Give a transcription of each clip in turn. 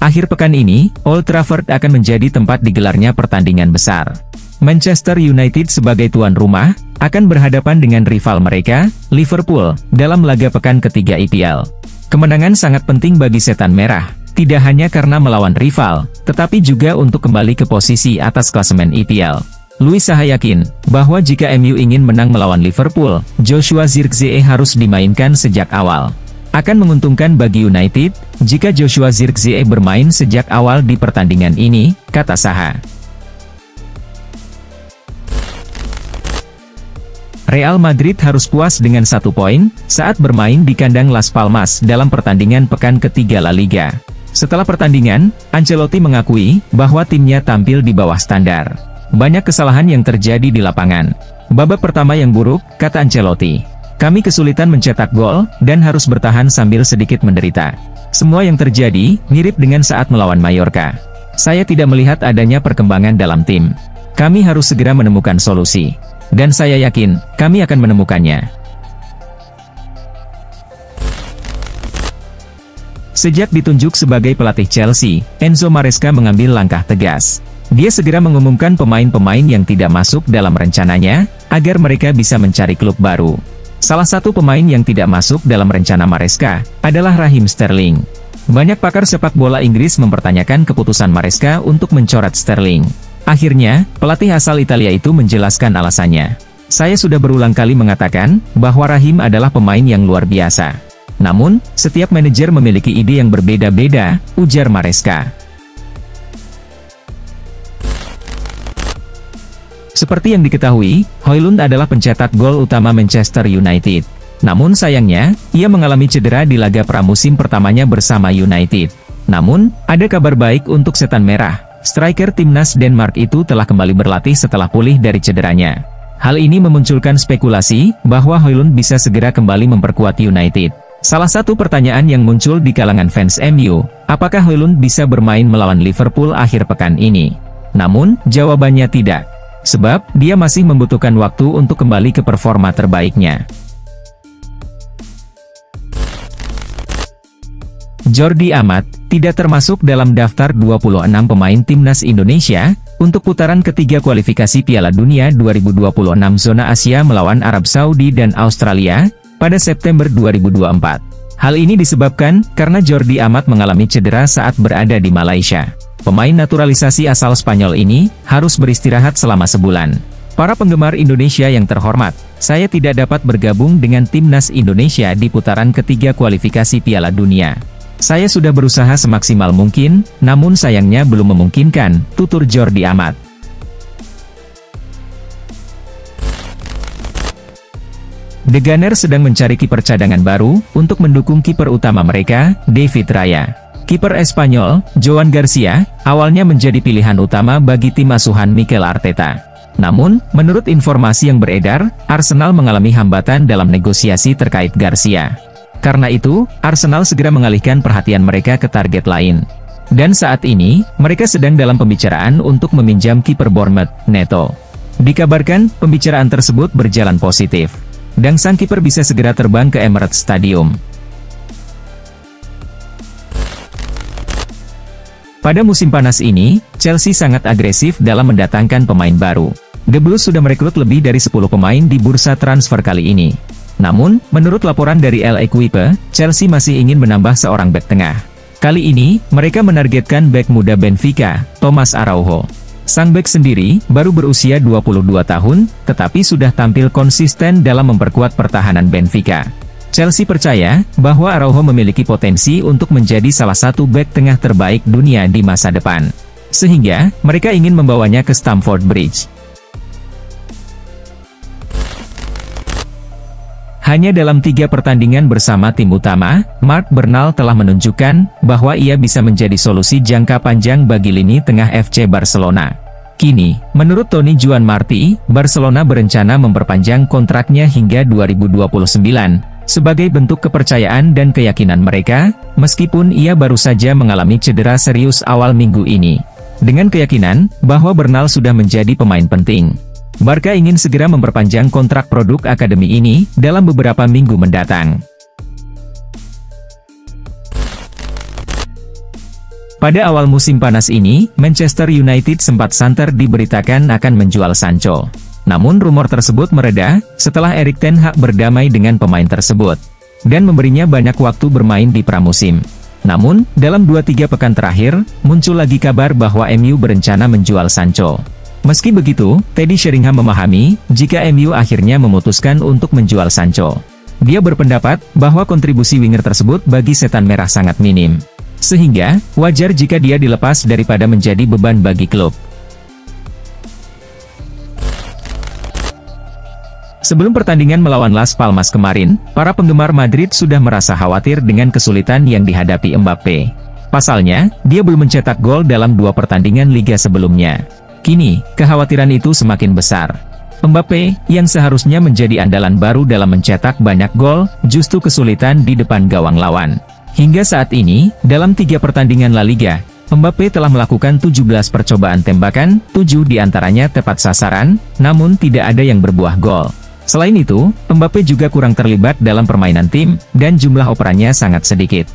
Akhir pekan ini, Old Trafford akan menjadi tempat digelarnya pertandingan besar. Manchester United sebagai tuan rumah, akan berhadapan dengan rival mereka, Liverpool, dalam laga pekan ketiga IPL. Kemenangan sangat penting bagi Setan Merah, tidak hanya karena melawan rival, tetapi juga untuk kembali ke posisi atas klasemen IPL. Luis Saha yakin, bahwa jika MU ingin menang melawan Liverpool, Joshua Zirkzee harus dimainkan sejak awal. Akan menguntungkan bagi United, jika Joshua Zirkzee bermain sejak awal di pertandingan ini, kata Saha. Real Madrid harus puas dengan 1 poin, saat bermain di kandang Las Palmas dalam pertandingan pekan ketiga La Liga. Setelah pertandingan, Ancelotti mengakui, bahwa timnya tampil di bawah standar. Banyak kesalahan yang terjadi di lapangan. Babak pertama yang buruk, kata Ancelotti. Kami kesulitan mencetak gol, dan harus bertahan sambil sedikit menderita. Semua yang terjadi, mirip dengan saat melawan Mallorca. Saya tidak melihat adanya perkembangan dalam tim. Kami harus segera menemukan solusi. Dan saya yakin, kami akan menemukannya. Sejak ditunjuk sebagai pelatih Chelsea, Enzo Maresca mengambil langkah tegas. Dia segera mengumumkan pemain-pemain yang tidak masuk dalam rencananya, agar mereka bisa mencari klub baru. Salah satu pemain yang tidak masuk dalam rencana Maresca, adalah Raheem Sterling. Banyak pakar sepak bola Inggris mempertanyakan keputusan Maresca untuk mencoret Sterling. Akhirnya, pelatih asal Italia itu menjelaskan alasannya. Saya sudah berulang kali mengatakan, bahwa Raheem adalah pemain yang luar biasa. Namun, setiap manajer memiliki ide yang berbeda-beda, ujar Maresca. Seperti yang diketahui, Højlund adalah pencetak gol utama Manchester United. Namun sayangnya, ia mengalami cedera di laga pramusim pertamanya bersama United. Namun, ada kabar baik untuk Setan Merah. Striker timnas Denmark itu telah kembali berlatih setelah pulih dari cederanya. Hal ini memunculkan spekulasi, bahwa Højlund bisa segera kembali memperkuat United. Salah satu pertanyaan yang muncul di kalangan fans MU, apakah Højlund bisa bermain melawan Liverpool akhir pekan ini? Namun, jawabannya tidak. Sebab, dia masih membutuhkan waktu untuk kembali ke performa terbaiknya. Jordi Amat, tidak termasuk dalam daftar 26 pemain timnas Indonesia, untuk putaran ketiga kualifikasi Piala Dunia 2026 zona Asia melawan Arab Saudi dan Australia, pada September 2024. Hal ini disebabkan, karena Jordi Amat mengalami cedera saat berada di Malaysia. Pemain naturalisasi asal Spanyol ini, harus beristirahat selama sebulan. Para penggemar Indonesia yang terhormat, saya tidak dapat bergabung dengan timnas Indonesia di putaran ketiga kualifikasi Piala Dunia. Saya sudah berusaha semaksimal mungkin, namun sayangnya belum memungkinkan, tutur Jordi Amat. The Gunners sedang mencari kiper cadangan baru, untuk mendukung kiper utama mereka, David Raya. Kiper Espanyol, Joan Garcia, awalnya menjadi pilihan utama bagi tim asuhan Mikel Arteta. Namun, menurut informasi yang beredar, Arsenal mengalami hambatan dalam negosiasi terkait Garcia. Karena itu, Arsenal segera mengalihkan perhatian mereka ke target lain. Dan saat ini, mereka sedang dalam pembicaraan untuk meminjam kiper Bournemouth, Neto. Dikabarkan, pembicaraan tersebut berjalan positif. Dan sang kiper bisa segera terbang ke Emirates Stadium. Pada musim panas ini, Chelsea sangat agresif dalam mendatangkan pemain baru. The Blues sudah merekrut lebih dari 10 pemain di bursa transfer kali ini. Namun, menurut laporan dari L'Equipe, Chelsea masih ingin menambah seorang bek tengah. Kali ini, mereka menargetkan bek muda Benfica, Thomas Araujo. Sang bek sendiri, baru berusia 22 tahun, tetapi sudah tampil konsisten dalam memperkuat pertahanan Benfica. Chelsea percaya, bahwa Araujo memiliki potensi untuk menjadi salah satu bek tengah terbaik dunia di masa depan. Sehingga, mereka ingin membawanya ke Stamford Bridge. Hanya dalam 3 pertandingan bersama tim utama, Marc Bernal telah menunjukkan, bahwa ia bisa menjadi solusi jangka panjang bagi lini tengah FC Barcelona. Kini, menurut Toni Juan Martí, Barcelona berencana memperpanjang kontraknya hingga 2029, sebagai bentuk kepercayaan dan keyakinan mereka, meskipun ia baru saja mengalami cedera serius awal minggu ini. Dengan keyakinan, bahwa Bernal sudah menjadi pemain penting. Barca ingin segera memperpanjang kontrak produk akademi ini, dalam beberapa minggu mendatang. Pada awal musim panas ini, Manchester United sempat santer diberitakan akan menjual Sancho. Namun rumor tersebut mereda, setelah Erik ten Hag berdamai dengan pemain tersebut, dan memberinya banyak waktu bermain di pramusim. Namun, dalam 2-3 pekan terakhir, muncul lagi kabar bahwa MU berencana menjual Sancho. Meski begitu, Teddy Sheringham memahami, jika MU akhirnya memutuskan untuk menjual Sancho. Dia berpendapat, bahwa kontribusi winger tersebut bagi Setan Merah sangat minim. Sehingga, wajar jika dia dilepas daripada menjadi beban bagi klub. Sebelum pertandingan melawan Las Palmas kemarin, para penggemar Madrid sudah merasa khawatir dengan kesulitan yang dihadapi Mbappe. Pasalnya, dia belum mencetak gol dalam 2 pertandingan Liga sebelumnya. Kini, kekhawatiran itu semakin besar. Mbappe, yang seharusnya menjadi andalan baru dalam mencetak banyak gol, justru kesulitan di depan gawang lawan. Hingga saat ini, dalam 3 pertandingan La Liga, Mbappe telah melakukan 17 percobaan tembakan, 7 diantaranya tepat sasaran, namun tidak ada yang berbuah gol. Selain itu, Mbappe juga kurang terlibat dalam permainan tim, dan jumlah operannya sangat sedikit.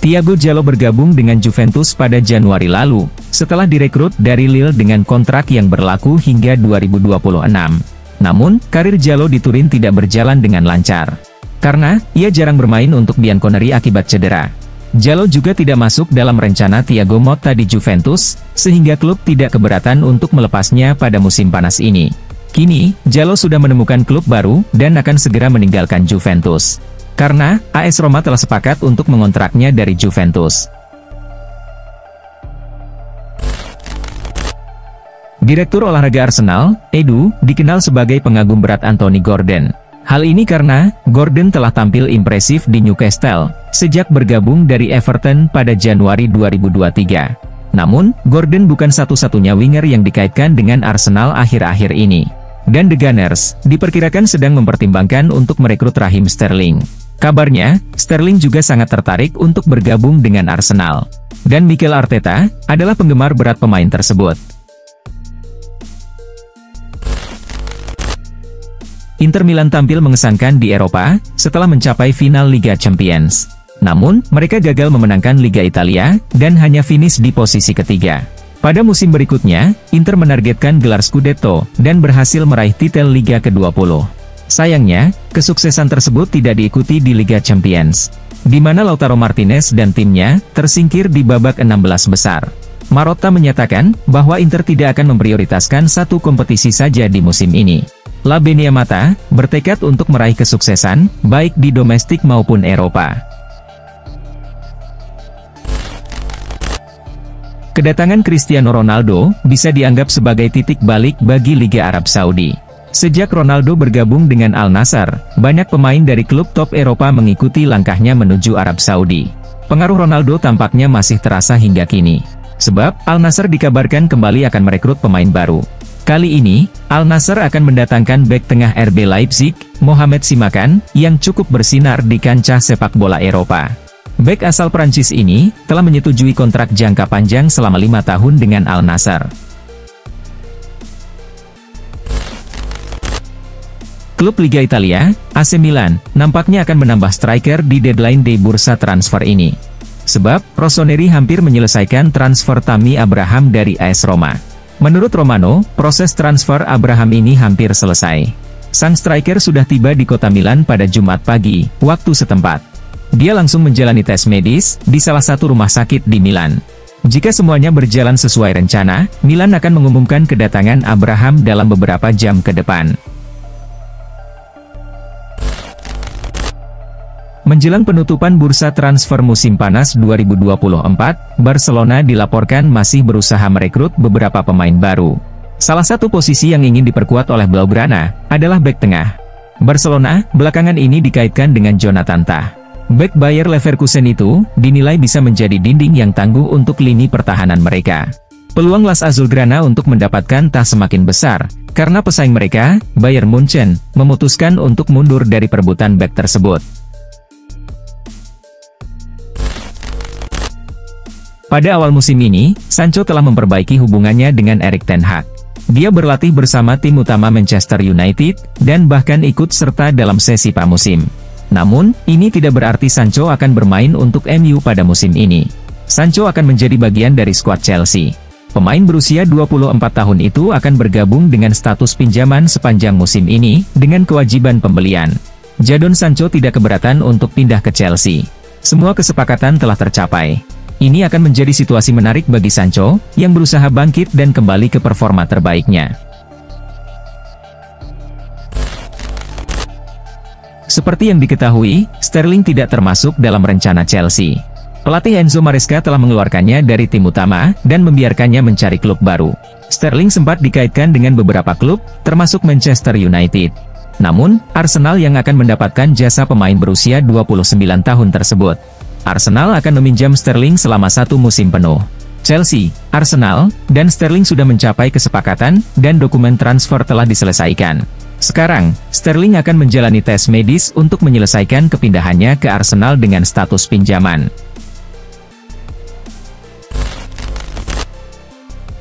Thiago Jallo bergabung dengan Juventus pada Januari lalu, setelah direkrut dari Lille dengan kontrak yang berlaku hingga 2026. Namun, karir Jallo di Turin tidak berjalan dengan lancar. Karena, ia jarang bermain untuk Bianconeri akibat cedera. Jallo juga tidak masuk dalam rencana Thiago Motta di Juventus, sehingga klub tidak keberatan untuk melepasnya pada musim panas ini. Kini, Jallo sudah menemukan klub baru, dan akan segera meninggalkan Juventus. Karena, AS Roma telah sepakat untuk mengontraknya dari Juventus. Direktur olahraga Arsenal, Edu, dikenal sebagai pengagum berat Anthony Gordon. Hal ini karena, Gordon telah tampil impresif di Newcastle, sejak bergabung dari Everton pada Januari 2023. Namun, Gordon bukan satu-satunya winger yang dikaitkan dengan Arsenal akhir-akhir ini. Dan The Gunners, diperkirakan sedang mempertimbangkan untuk merekrut Raheem Sterling. Kabarnya, Sterling juga sangat tertarik untuk bergabung dengan Arsenal. Dan Mikel Arteta, adalah penggemar berat pemain tersebut. Inter Milan tampil mengesankan di Eropa, setelah mencapai final Liga Champions. Namun, mereka gagal memenangkan Liga Italia, dan hanya finish di posisi ketiga. Pada musim berikutnya, Inter menargetkan gelar Scudetto, dan berhasil meraih titel Liga ke-20. Sayangnya, kesuksesan tersebut tidak diikuti di Liga Champions, di mana Lautaro Martinez dan timnya, tersingkir di babak 16 besar. Marotta menyatakan, bahwa Inter tidak akan memprioritaskan satu kompetisi saja di musim ini. La Beniamata, bertekad untuk meraih kesuksesan, baik di domestik maupun Eropa. Kedatangan Cristiano Ronaldo, bisa dianggap sebagai titik balik bagi Liga Arab Saudi. Sejak Ronaldo bergabung dengan Al Nassr, banyak pemain dari klub top Eropa mengikuti langkahnya menuju Arab Saudi. Pengaruh Ronaldo tampaknya masih terasa hingga kini. Sebab, Al Nassr dikabarkan kembali akan merekrut pemain baru. Kali ini, Al Nassr akan mendatangkan bek tengah RB Leipzig, Mohamed Simakan, yang cukup bersinar di kancah sepak bola Eropa. Bek asal Prancis ini, telah menyetujui kontrak jangka panjang selama 5 tahun dengan Al Nassr. Klub Liga Italia, AC Milan, nampaknya akan menambah striker di deadline day bursa transfer ini. Sebab, Rossoneri hampir menyelesaikan transfer Tammy Abraham dari AS Roma. Menurut Romano, proses transfer Abraham ini hampir selesai. Sang striker sudah tiba di kota Milan pada Jumat pagi, waktu setempat. Dia langsung menjalani tes medis, di salah satu rumah sakit di Milan. Jika semuanya berjalan sesuai rencana, Milan akan mengumumkan kedatangan Abraham dalam beberapa jam ke depan. Menjelang penutupan bursa transfer musim panas 2024, Barcelona dilaporkan masih berusaha merekrut beberapa pemain baru. Salah satu posisi yang ingin diperkuat oleh Blaugrana, adalah bek tengah. Barcelona, belakangan ini dikaitkan dengan Jonathan Tah. Bek Bayer Leverkusen itu, dinilai bisa menjadi dinding yang tangguh untuk lini pertahanan mereka. Peluang Las Azulgrana untuk mendapatkan Tah semakin besar, karena pesaing mereka, Bayern Munchen, memutuskan untuk mundur dari perebutan bek tersebut. Pada awal musim ini, Sancho telah memperbaiki hubungannya dengan Erik ten Hag. Dia berlatih bersama tim utama Manchester United, dan bahkan ikut serta dalam sesi pramusim. Namun, ini tidak berarti Sancho akan bermain untuk MU pada musim ini. Sancho akan menjadi bagian dari skuad Chelsea. Pemain berusia 24 tahun itu akan bergabung dengan status pinjaman sepanjang musim ini, dengan kewajiban pembelian. Jadon Sancho tidak keberatan untuk pindah ke Chelsea. Semua kesepakatan telah tercapai. Ini akan menjadi situasi menarik bagi Sancho, yang berusaha bangkit dan kembali ke performa terbaiknya. Seperti yang diketahui, Sterling tidak termasuk dalam rencana Chelsea. Pelatih Enzo Maresca telah mengeluarkannya dari tim utama, dan membiarkannya mencari klub baru. Sterling sempat dikaitkan dengan beberapa klub, termasuk Manchester United. Namun, Arsenal yang akan mendapatkan jasa pemain berusia 29 tahun tersebut. Arsenal akan meminjam Sterling selama 1 musim penuh. Chelsea, Arsenal, dan Sterling sudah mencapai kesepakatan, dan dokumen transfer telah diselesaikan. Sekarang, Sterling akan menjalani tes medis untuk menyelesaikan kepindahannya ke Arsenal dengan status pinjaman.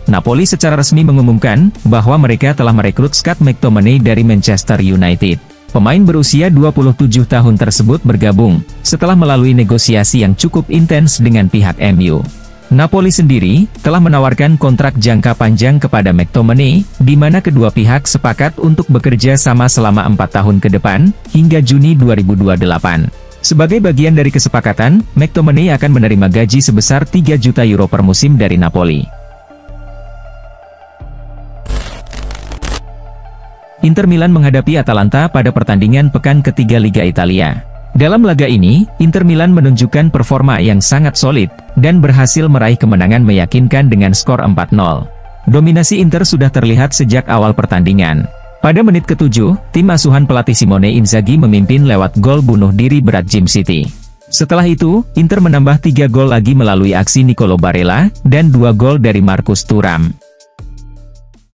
Napoli secara resmi mengumumkan bahwa mereka telah merekrut Scott McTominay dari Manchester United. Pemain berusia 27 tahun tersebut bergabung setelah melalui negosiasi yang cukup intens dengan pihak MU. Napoli sendiri telah menawarkan kontrak jangka panjang kepada McTominay, di mana kedua pihak sepakat untuk bekerja sama selama 4 tahun ke depan, hingga Juni 2028. Sebagai bagian dari kesepakatan, McTominay akan menerima gaji sebesar 3 juta euro per musim dari Napoli. Inter Milan menghadapi Atalanta pada pertandingan pekan ketiga Liga Italia. Dalam laga ini, Inter Milan menunjukkan performa yang sangat solid, dan berhasil meraih kemenangan meyakinkan dengan skor 4-0. Dominasi Inter sudah terlihat sejak awal pertandingan. Pada menit ke-7, tim asuhan pelatih Simone Inzaghi memimpin lewat gol bunuh diri berat Jim City. Setelah itu, Inter menambah 3 gol lagi melalui aksi Nicolo Barella, dan 2 gol dari Marcus Thuram.